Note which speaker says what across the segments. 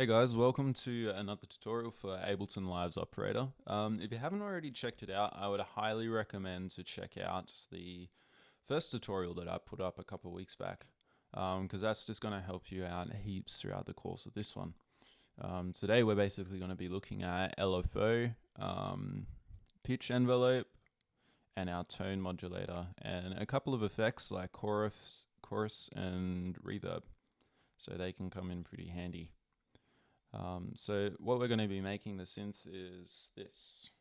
Speaker 1: Hey guys, welcome to another tutorial for Ableton Live's Operator. If you haven't already checked it out, I would highly recommend to check out the first tutorial that I put up a couple of weeks back, because that's just going to help you out heaps throughout the course of this one. Today we're basically going to be looking at LFO, pitch envelope, and our tone modulator, and a couple of effects like chorus and reverb, so they can come in pretty handy. So what we're going to be making the synth is this.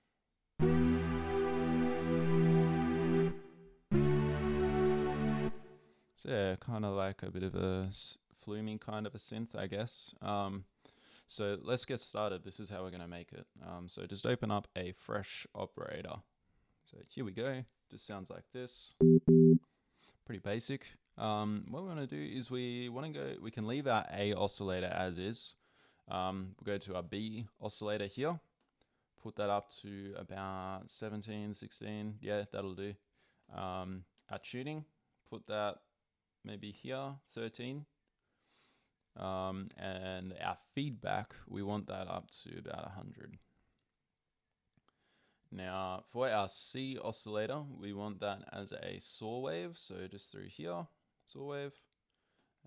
Speaker 1: So yeah, kind of like a bit of a FLUME kind of a synth, I guess. So let's get started. This is how we're going to make it. So just open up a fresh operator. So here we go. Just sounds like this. Pretty basic. What we want to do is we can leave our A oscillator as is. We'll go to our B oscillator here, put that up to about 17, 16, yeah, that'll do. Our tuning, put that maybe here, 13. And our feedback, we want that up to about 100. Now, for our C oscillator, we want that as a saw wave, so just through here, saw wave,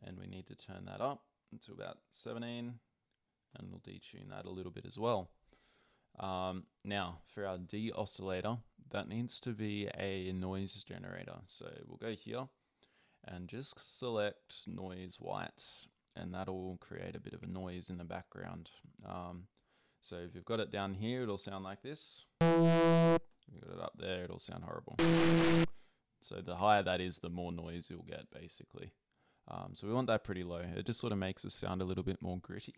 Speaker 1: and we need to turn that up to about 17. And we'll detune that a little bit as well. Now, for our D oscillator, that needs to be a noise generator. So we'll go here and just select noise white, and that'll create a bit of a noise in the background. So if you've got it down here, it'll sound like this. If you've got it up there, it'll sound horrible. So the higher that is, the more noise you'll get, basically. So we want that pretty low. It just sort of makes it sound a little bit more gritty.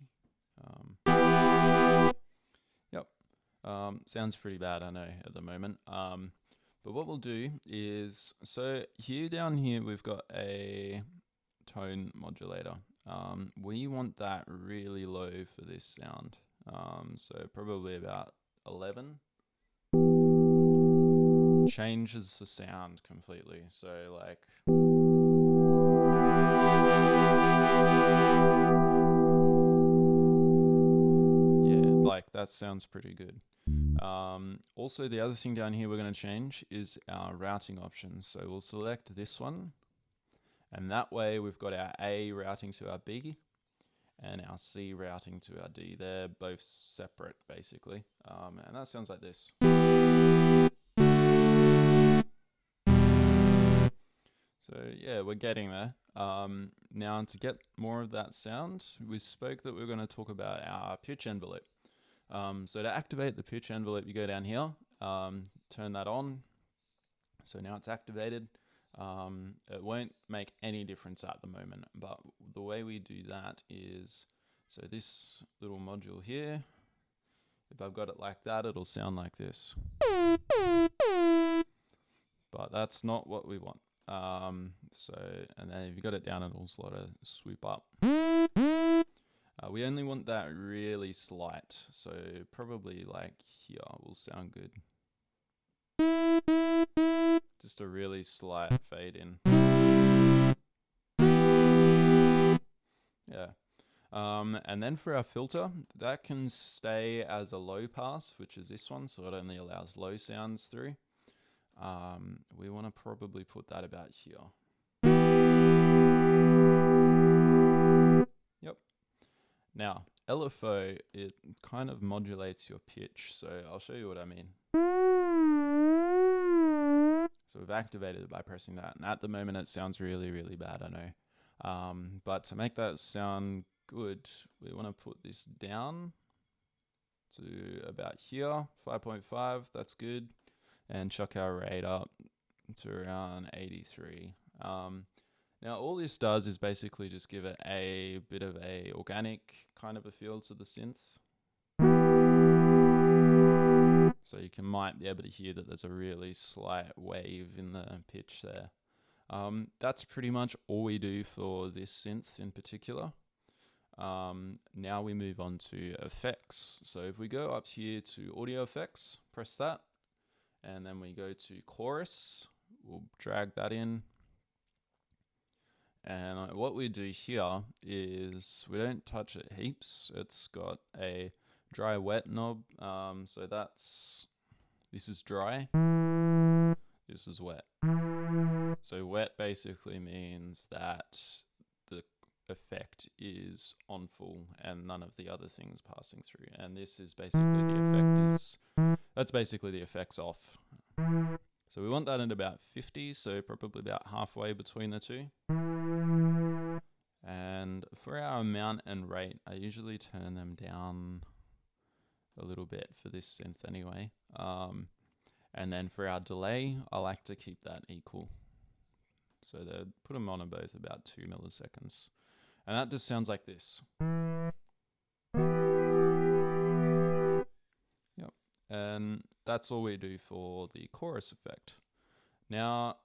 Speaker 1: Sounds pretty bad, I know, at the moment. But what we'll do is, so down here we've got a tone modulator. We want that really low for this sound. So probably about 11. Changes the sound completely. So like, that sounds pretty good. Also, the other thing down here we're going to change is our routing options. So we'll select this one, and that way we've got our A routing to our B and our C routing to our D. They're both separate, basically. And that sounds like this. So yeah, we're getting there. Now to get more of that sound, we spoke that we're going to talk about our pitch envelope. So to activate the pitch envelope, you go down here, turn that on. So now it's activated. It won't make any difference at the moment, but the way we do that is, so this little module here, if I've got it like that, it'll sound like this. But that's not what we want. And then if you've got it down, it'll sort of swoop up. We only want that really slight, so probably like here will sound good. Just a really slight fade in. Yeah. And then for our filter, that can stay as a low pass, which is this one, so it only allows low sounds through. We want to probably put that about here. Now, LFO, it kind of modulates your pitch, so I'll show you what I mean. So we've activated it by pressing that, and at the moment it sounds really, really bad, I know. But to make that sound good, we want to put this down to about here, 5.5, that's good, and chuck our rate up to around 83. Now all this does is basically just give it a bit of a organic kind of a feel to the synth. So you might be able to hear that there's a really slight wave in the pitch there. That's pretty much all we do for this synth in particular. Now we move on to effects. So if we go up here to audio effects, press that, and then we go to chorus, we'll drag that in. And what we do here is we don't touch it heaps. It's got a dry wet knob. So this is dry, this is wet. So wet basically means that the effect is on full and none of the other things passing through. And this is basically that's basically the effects off. So we want that at about 50, so probably about halfway between the two. And for our amount and rate, I usually turn them down a little bit for this synth anyway. And then for our delay, I like to keep that equal. So they put them on both about 2 milliseconds. And that just sounds like this. Yep. And that's all we do for the chorus effect. Now,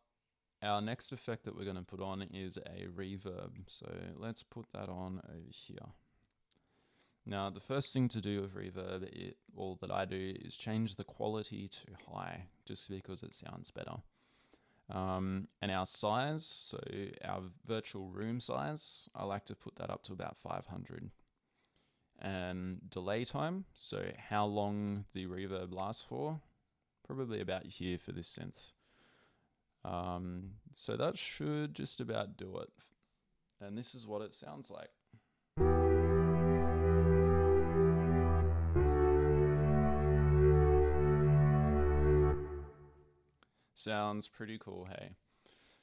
Speaker 1: our next effect that we're going to put on is a reverb. So let's put that on over here. Now, the first thing to do with reverb, all that I do, is change the quality to high, just because it sounds better. And our size, so our virtual room size, I like to put that up to about 500. And delay time, so how long the reverb lasts for, probably about here for this synth. So that should just about do it. And this is what it sounds like. Sounds pretty cool, hey?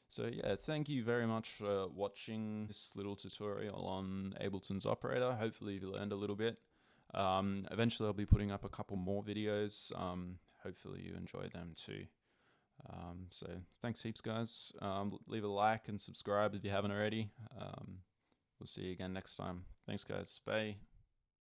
Speaker 1: So yeah, thank you very much for watching this little tutorial on Ableton's Operator. Hopefully you learned a little bit. Eventually I'll be putting up a couple more videos. Hopefully you enjoy them too. So thanks heaps, guys. Leave a like and subscribe if you haven't already. We'll see you again next time. Thanks, guys. Bye.